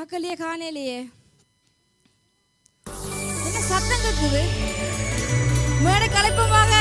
ஆக்கலையே காணலையே, என்ன சத்தம் கேக்குது? மேடை கலைப்பமாக.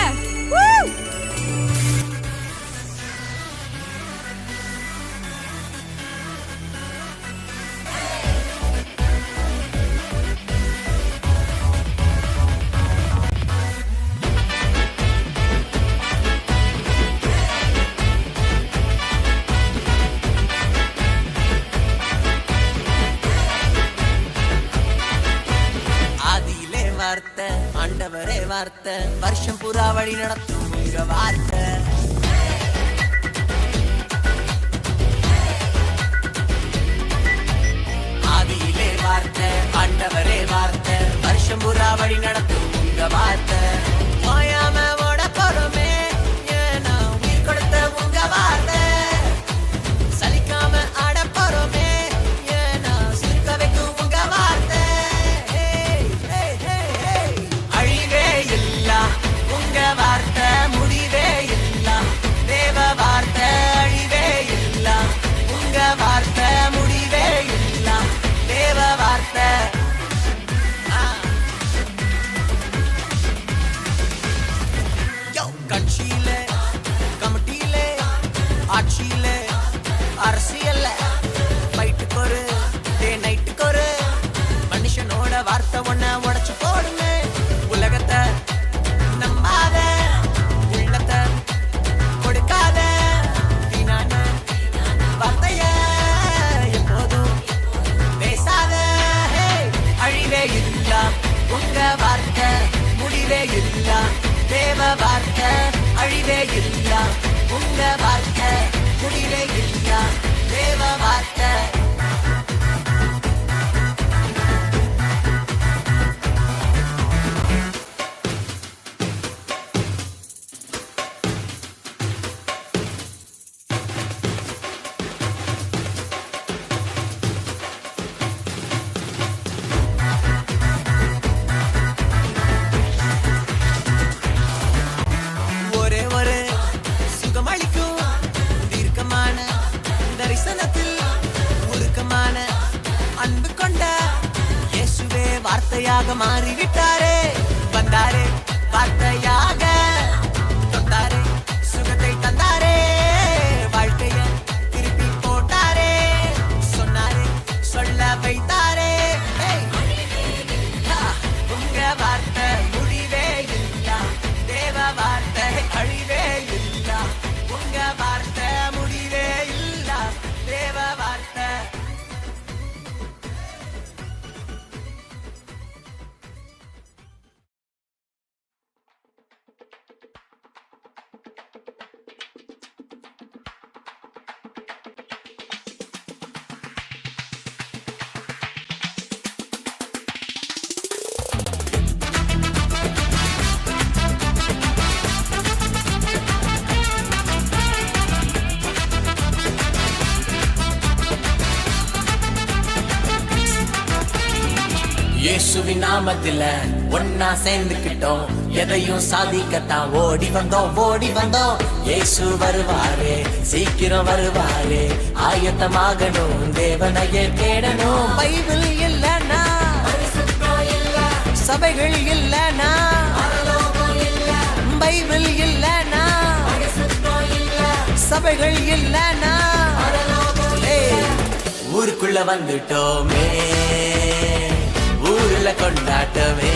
வார்த்தை ஆண்டவரே வார்த்தை வருஷம் புறா வழி நடத்தும் வார்த்தை. ஆதியிலே வார்த்தை ஆண்டவரே வார்த்தை வருஷம் புறா வழி நடத்தும் உங்க வார்த்தை. மாயாம ஓட போறோமே ஏன்னா உயிர் கொடுத்த உங்க வார்த்தை. சலிக்காம ஆட போறோமே ஏன்னா சிரிக்க வைக்கும் உங்க வார்த்தை. உங்க வார்த்தை முடிவே இல்ல தேவ வார்த்தை அழிவே இல்ல. உங்க வார்த்தை முடிவே இல்ல தேவ வார்த்தை. கட்சியில கமிட்டியில ஆட்சியில அரசியல்ல ஃபைட்டுக்கு ஒரு டே நைட்டுக்கு ஒரு மனுஷனோட வார்த்தை ஒன்ன உடைச்சு போடுங்க. உலகத்தை நம்பாத உள்ளத்தை கொடுக்காத வீணான வார்த்தைய எப்போதும் பேசாத. அழிவே இல்ல உங்க வார்த்தை முடிவே இல்ல தேவ வார்த்தை. அழிவே இல்ல உங்க வார்த்தை முடிவே இல்ல தேவ வார்த்தை. அன்பு கொண்ட இயேசுவே வார்த்தையாக மாறிவிட்டாரே. வந்தாரே வார்த்தையாக தொட்டாரே சுகத்தை தந்தாரே. வாழ்க்கைய திருப்பி போட்டாரே சொன்னாரே சொல்ல வைத்தாரே. உங்க வார்த்தை முடிவே இல்ல தேவ வார்த்தை அழிவே இல்ல. உங்க வார்த்தை முடிவே இல்ல தேவ வார்த்தை. இயேசுவின் நாமத்தில ஒன்னா சேர்ந்துக்கிட்டோம் எதையும் சாதிக்கத்தான் ஓடி வந்தோம். இயேசு வருவாரே சீக்கிரம் வருவாரே ஆயத்தமாகணும் தேவனையே தேடணும். பைபிள் இல்லனா சபைகள் இல்லனா பைபிள் இல்லனா சபைகள் இல்லனா ஊருக்குள்ள வந்துட்டோமே ஊருல கொண்டாட்டமே.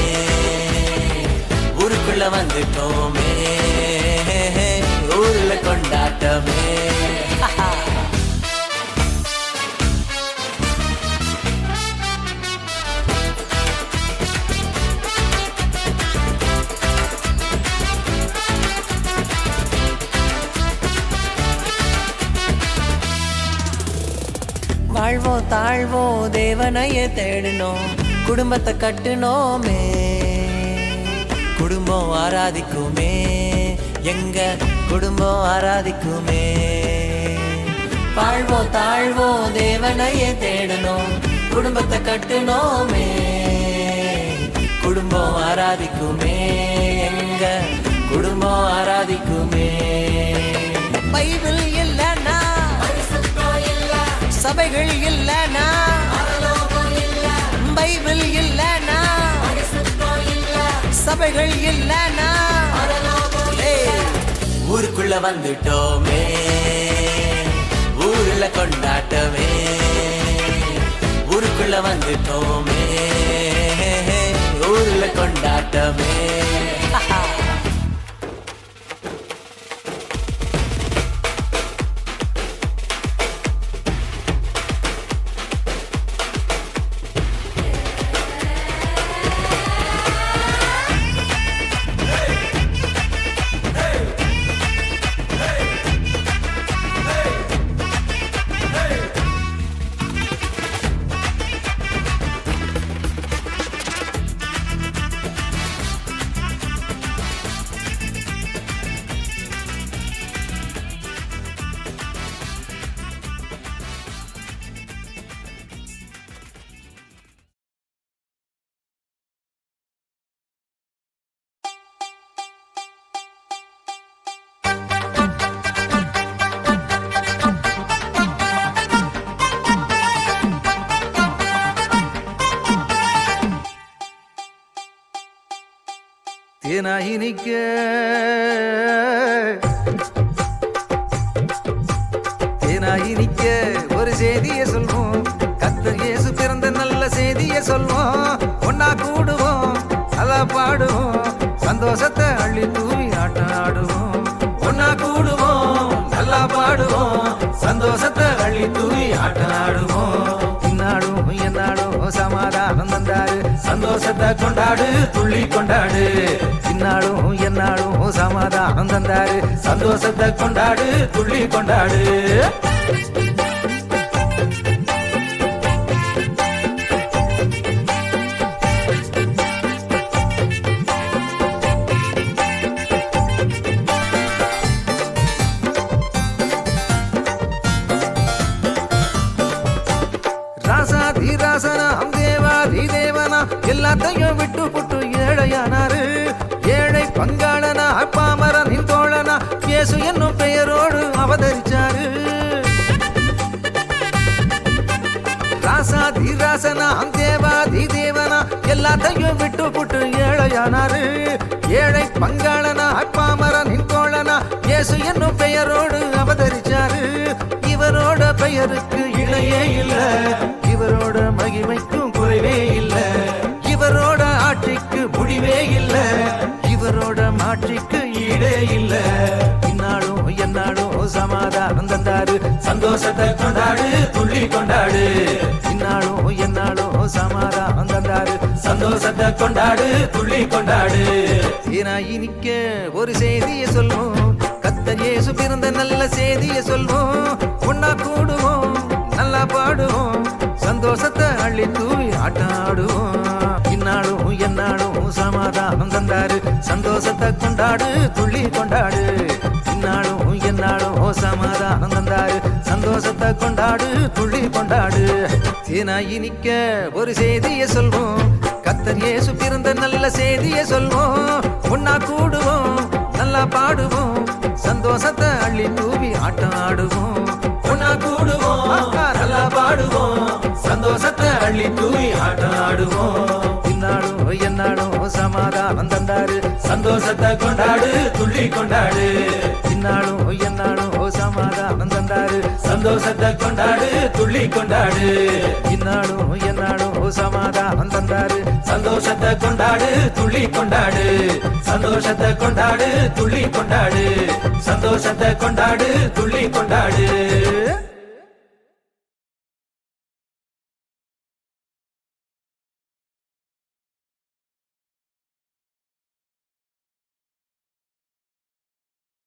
ஊருக்குள்ள வந்துட்டோமே ஊருல கொண்டாட்டமே. வாழ்வோம் தாழ்வோம் தேவனையே தேடணும் குடும்பத்தை கட்டுனோமே. குடும்பம் ஆராதிக்குமே எங்க குடும்பம் ஆராதிக்குமே. வாழ்வோம் தாழ்வோம் தேவனையே தேடணும் குடும்பத்தை கட்டுனோமே. குடும்பம் ஆராதிக்குமே எங்க குடும்பம் ஆராதிக்குமே. பைபிள் இல்லனா சபைகள் இல்லனா அவைகள் இல்லைன்னா ஊருக்குள்ள வந்துட்டோமே, ஊருல கொண்டாட்டமே. ஊருக்குள்ள வந்துட்டோமே, ஊருல கொண்டாட்டமே. தேனாயினிக்க தேனாயினிக்க ஒரு செய்திய சொல்வோம், கர்த்தர் இயேசு பிறந்த நல்ல செய்திய சொல்வோம். ஒன்னா கூடுவோம், நல்லா பாடுவோம், சந்தோஷத்தை அள்ளி தூவி ஆட்டம் ஆடுவோம். ஒன்னா கூடுவோம், நல்லா பாடுவோம், சந்தோஷத்தை அள்ளி தூவி ஆட்டம் ஆடுவோம். இந்நாடும் எந்நாடும் சமாதானம் தந்தாரு, சந்தோஷத்தை கொண்டாடு துள்ளி கொண்டாடு. இந்நாடும் எந்நாடும் சமாதானம் தந்தாரு, சந்தோஷத்தை கொண்டாடு துள்ளி கொண்டாடு. ராசாதிராசனாம் தேவாதிதேவனா எல்லாத்தையும் விட்டு புட்டு ஏழையானாரு. ஏழை பங்காளனா பாமரனின் தோழனா இயேசு என்னும் பெயரோடு அவதரிச்சாரு. ராசாதிராசனாம் தேவாதிதேவனா எல்லாத்தையும் விட்டு புட்டு ஏழையானாரு. ஏழை பங்காளனா பாமரனின் தோழனா இயேசு என்னும் பெயரோடு அவதரிச்சாரு. இவரோட பெயருக்கு இணையே இல்ல, இவரோட மகிமைக்கும் குறைவே இல்ல, இவரோட ஆட்சிக்கு முடிவே இல்ல, இவரோட மாட்சிக்கு ஈடே இல்ல. இந்நாளும் எந்நாளும் சமாதானம் தந்தாரு, சந்தோஷத்தை கொண்டாடு துள்ளி கொண்டாடு. இந்நாளும் எந்நாளும் சமாதானம் தந்தாரு, சந்தோஷத்தை கொண்டாடு துள்ளி கொண்டாடு. தேனாயினிக்க ஒரு செய்திய சொல்வோம், கர்த்தர் இயேசு பிறந்த நல்ல செய்திய சொல்வோம். ஒன்னா கூடுவோம், நல்லா பாடுவோம், சந்தோஷத்தை அள்ளி தூவி ஆட்டாடுவோம். இந்நாளும் எந்நாளும் சமாதானம் தந்தாரு, சந்தோஷத்தை கொண்டாடு துள்ளி கொண்டாடு. இந்நாளும் எந்நாளும் சமாதானம் தந்தாரு, சந்தோஷத்தை கொண்டாடு துள்ளி கொண்டாடு. தேனாயினிக்க ஒரு செய்திய சொல்வோம், கர்த்தர் இயேசு பிறந்த நல்ல செய்திய சொல்வோம். ஒன்னா கூடுவோம், நல்லா பாடுவோம், சந்தோஷத்தை அள்ளி தூவி ஆட்டம் ஆடுவோம். ஒன்னா கூடுவோம், நல்லா பாடுவோம், சந்தோஷத்தை அள்ளி தூவி ஆட்டம் ஆடுவோம். இந்நாளும் எந்நாளும் சமாதானம் தந்தாரு, சந்தோஷத்தை கொண்டாடு துள்ளி கொண்டாடு. இந்நாளும் எந்நாளும் சமாதானம் தந்தாரு, சந்தோஷத்தை கொண்டாடு துள்ளி கொண்டாடு. இந்நாளும் எந்நாளும் சமாதானம் தந்தாரு, சந்தோஷத்தை கொண்டாடு துள்ளி கொண்டாடு. சந்தோஷத்தை கொண்டாடு துள்ளி கொண்டாடு, சந்தோஷத்தை கொண்டாடு துள்ளி கொண்டாடு.